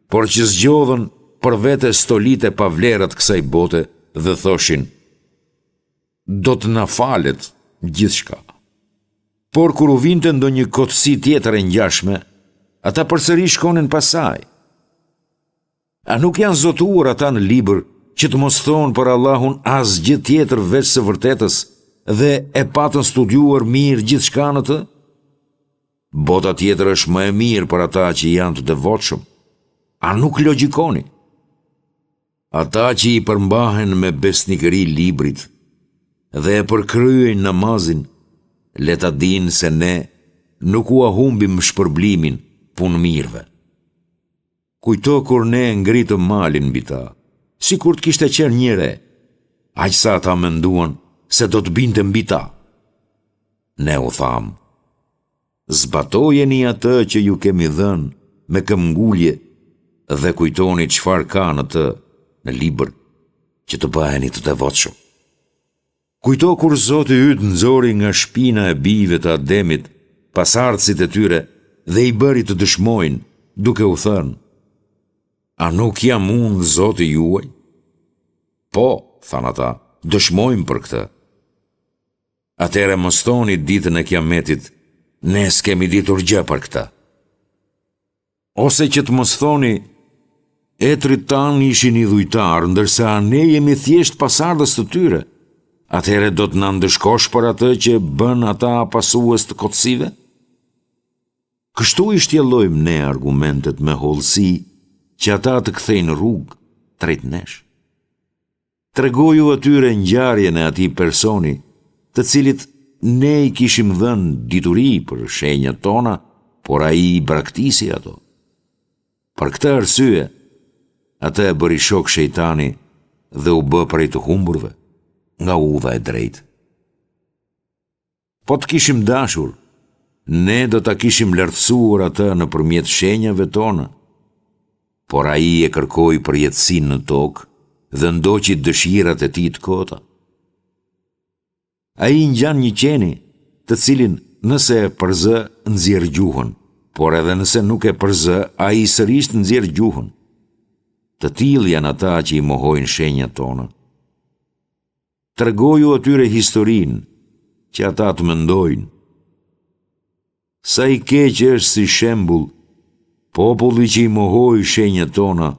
por që zgjodhën për vete stolite pa vlerat kësaj bote dhe thoshin, do të na falet gjithçka. Por kur u vinte ndonjë kotësi tjetër e ngjashme, ata përsëri shkonin pas saj. A nuk janë zotuar ata në libër që të mos thonë për Allahun asgjë tjetër veç së vërtetës dhe e patën studiuar mirë gjithçka në të? Bota tjetër është më e mirë për ata që janë të devotshëm. A nuk logjikoni? Ata që i përmbahen me besnikëri librit dhe e përkryejnë namazin, le ta dinë se ne nuk u humbim shpërblimin punë mirëve. Kujto kur ne ngritëm malin mbi ta, si kur të kishte qenë një re, aq sa ata menduan se do të binte mbi ta. Ne u tham, zbatojeni atë që ju kemi dhënë me këmbgulje dhe kujtoni çfarë ka në të në libër që të bëheni të devotshëm. Kujto kur Zoti yt nxori nga shpina e bijve të Ademit pasardhësit e tyre dhe i bëri të dëshmojnë, duke u thënë, a nuk jam unë Zoti juaj? Po, than ata, dëshmojmë për këtë. Atëherë mos thoni ditën e Kiametit, ne s'kemi ditur gjë për këtë. Ose që të mos thoni, etrit tanë ishin idhujtar, ndërsa ne jemi thjesht pasardhës të tyre. Atëherë do të na ndëshkosh për atë që bën ata pasues të kotësive? Kështu i shtjellojmë ne argumentet me hollësi që ata të kthejnë rrugë drejt nesh. Tregoju atyre ngjarjen e atij personi, të cilit ne i kishim dhënë dituri për shenjat tona, por ai i braktisi ato. Për këtë arsye, atë e bëri shok shejtani dhe u bë prej të humburve nga udha e drejtë. Po të kishim dashur, ne do ta kishim lartësuar atë nëpërmjet shenjave tona, por ai e kërkoi përjetësinë në tokë dhe ndoqi dëshirat e tij të kota. Ai ngjan një qeni, të cilin nëse e përzë nxjerr gjuhën, por edhe nëse nuk e përzë, ai sërish nxjerr gjuhën. Të tillë janë ata që i mohojnë shenjat tona. Tregoju atyre historinë, që ata të mendojnë. Sa i keq është si shembull populli që i mohoi shenjat tona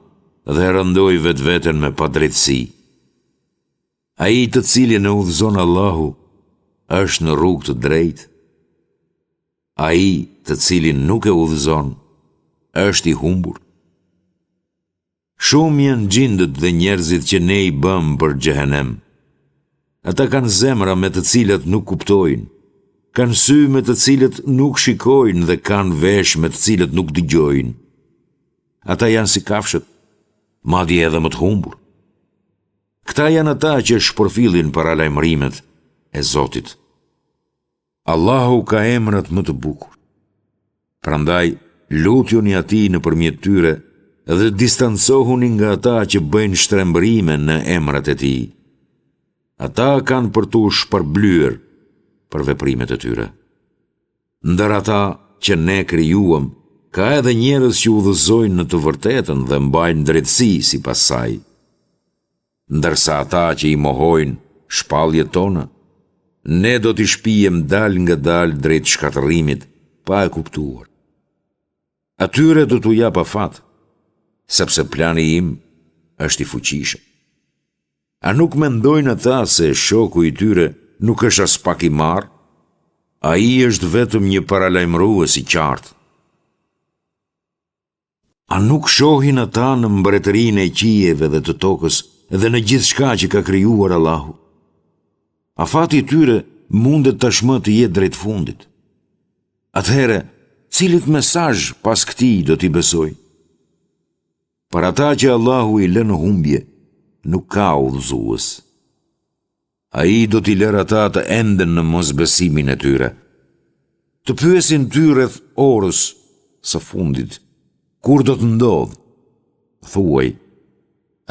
dhe rëndoi vetveten me padrejtësi. Ai të cilin e udhëzon Allahu është në rrugë të drejtë. Ai të cilin nuk e udhëzon është i humbur. Shumë janë gjindët dhe njerëzit që ne i bëm për xhehenem. Ata kanë zemra me të cilat nuk kuptojnë, kanë sy me të cilët nuk shikojnë dhe kanë vesh me të cilët nuk dëgjojnë. Ata janë si kafshët, madje edhe më të humbur. Këta janë ata që shpërfillin para lajmërimet e Zotit. Allahu ka emrat më të bukur. Prandaj, lutjuni atij nëpërmjet tyre dhe distancohuni nga ata që bëjnë shtrembërime në emrat e tij. Ata kanë për tu shpërblyer për veprimet e tyre. Ndër ata që ne krijuam, ka edhe njerëz që udhëzojnë në të vërtetën dhe mbajnë drejtësi sipas saj. Ndërsa ata që i mohojnë shpalljet tona, ne do t'i shpijem dal nga dal drejt shkatërimit pa e kuptuar. Atyre do t'u jap afat, sepse plani im është i fuqishëm. A nuk mendojnë ata se shoku i tyre nuk është as pak i marrë? Ai është vetëm një paralajmërues i qartë. A nuk shohin ata në mbretërinë e qijeve dhe të tokës dhe në gjithçka që ka krijuar Allahu? Afati i tyre mundet tashmë të jetë drejt fundit. Atëherë, cilit mesazh pas këtij do t'i besojnë? Për ata që Allahu i lë në humbje, nuk ka udhëzues. Ai do t'i lërë ata të enden në mosbesimin e tyre. Të pyesin ty rreth orës së fundit, kur do të ndodh? Thuaj,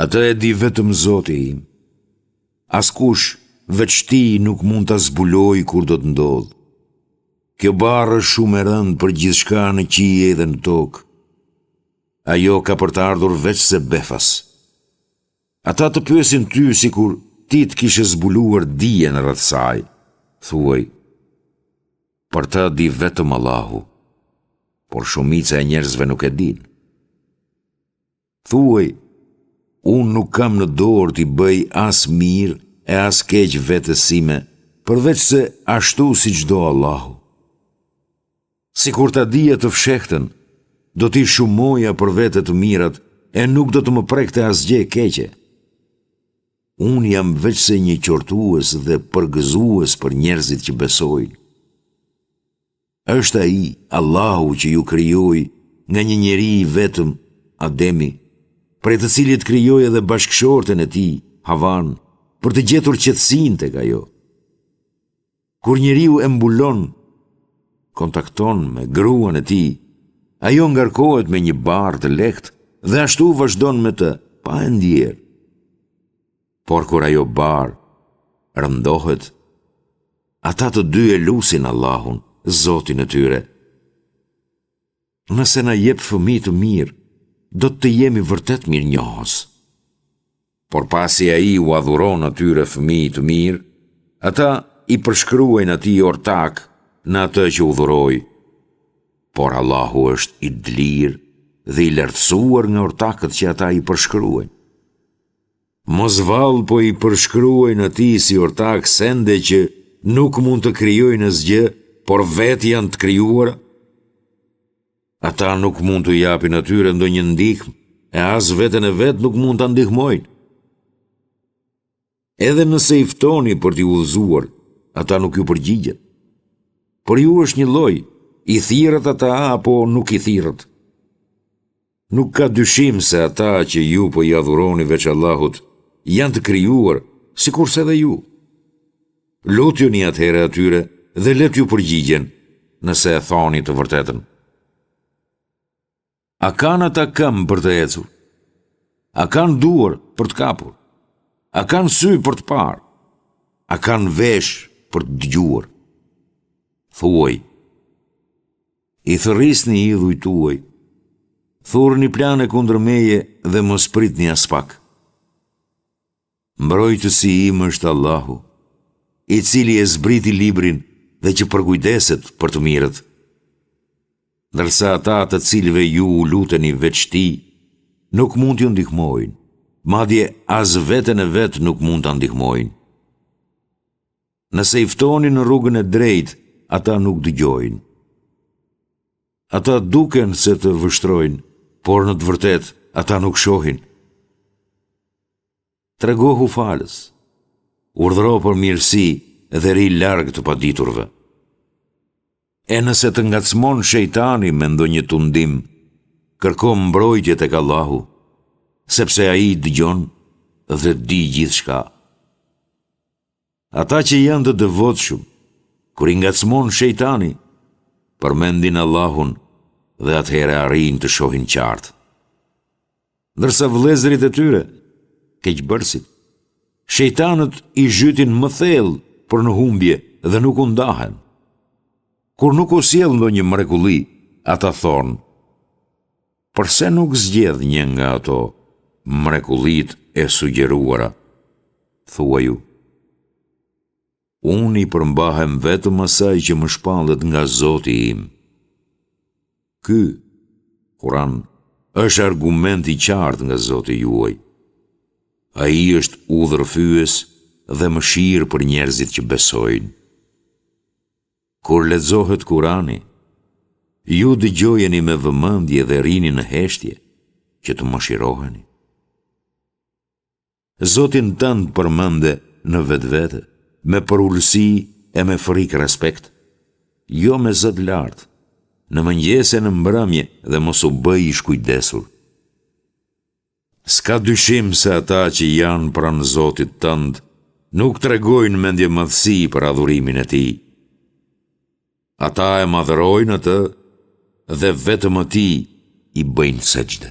atë e di vetëm Zoti im. Askush veç ti nuk mund ta zbuloj kur do të ndodh. Kjo barë është shumë e rëndë për gjithçka në qije dhe në tokë. Ajo ka për të ardhur veç se befas. Ata të pyesin ty sikur ti të kishe zbuluar dijen rreth saj. Thuaj, për të di vetëm Allahu, por shumica e njerëzve nuk e din. Thuaj, unë nuk kam në dorë t'i bëj as mirë e as keq vetes sime, përveç se ashtu si çdo Allahu. Sikur ta dija të fshehtën, do t'i shumoja për vete të mirat e nuk do të më prekte asgjë e keqe. Unë jam veç se një qortues dhe përgëzues për njerëzit që besojnë. Është ai, Allahu që ju krijoi nga një njeri i vetëm, Ademi, prej të cilit krijoi edhe bashkëshorten e tij, Havan, për të gjetur qetësinë tek ajo. Kur njeriu e mbulon, kontakton me gruan e tij, ajo ngarkohet me një barë të lehtë dhe ashtu vazhdon me të, pa e ndjerë. Por kur ajo barë rëndohet, ata të dy e lusin Allahun, Zotin e tyre. Nëse na jep fëmijë të mirë, do të jemi vërtet mirënjohës. Por pasi ai u adhuron atyre fëmijë të mirë, ata i përshkruajnë atij ortak në atë që udhuroi. Por Allahu është i dlirë dhe i lartësuar nga ortakët që ata i përshkruajnë. Mos vallë po i përshkruajnë atij si ortak sende që nuk mund të krijojnë asgjë, por vetë janë të krijuara. Ata nuk mund të japin atyre ndonjë ndihmë, e as veten e vet nuk mund ta ndihmojnë. Edhe nëse i ftoni për t'i udhëzuar, ata nuk ju përgjigjen. Por ju është një lloj, i thirrët ata apo nuk i thirrët. Nuk ka dyshim se ata që ju po i adhuroni veç Allahut janë të krijuar, sikurse edhe ju. Lutjuni atëherë atyre dhe let ju përgjigjen, nëse e thoni të vërtetën. A kanë ata këmbë për të ecur? A kanë duar për të kapur? A kanë sy për të parë? A kanë vesh për të dëgjuar? Thuaj, i thërrisni idhujt tuaj Thurni plane kundër meje dhe mos pritni as pak. Mbrojtësi im është Allahu, i cili e zbriti librin dhe që përkujdeset për të mirët. Ndërsa ata të cilëve ju u luteni veç tij, nuk mund t'ju ndihmojnë, madje as veten e vet nuk mund ta ndihmojnë. Nëse i ftoni në rrugën e drejtë, ata nuk dëgjojnë. Ata duken se të vështrojnë, por në të vërtetë ata nuk shohin. Tregohu falës, urdhëro për mirësi dhe ri larg të paditurve. E nëse të ngacmon shejtani me ndonjë tundim, kërko mbrojtje tek Allahu, sepse ai dëgjon dhe di gjithçka. Ata që janë të devotshëm, kur i ngacmon shejtani, përmendin Allahun dhe atëherë arrin të shohin qartë. Ndërsa vëllezërit e tyre, keqbërësit, shejtanët i zhytin më thellë për në humbje dhe nuk u ndahen. Kur nuk u sjell ndonjë mrekulli, ata thonë: "Përse nuk zgjedh një nga ato mrekullit e sugjeruara?" Thuaju: "Unë i përmbahem vetëm asaj që më shpallet nga Zoti im." Ky, Kur'an, është argument i qartë nga Zoti juaj. Ai është udhërfyes dhe mëshirë për njerëzit që besojnë. Kur lexohet Kurani, ju dëgjojeni me vëmendje dhe rini në heshtje që të mëshiroheni. Zotin tënd përmende në vetvete, me përullësi e me frikë respekt, jo me zot lartë, në mëngjese në mbrëmje dhe mos u bëj i shkujdesur. S'ka dyshim se ata që janë pranë Zotit tënd nuk tregojnë mendje madhësi për adhurimin e tij. Ata e madhërojnë atë dhe vetëm atij i bëjnë sejdë.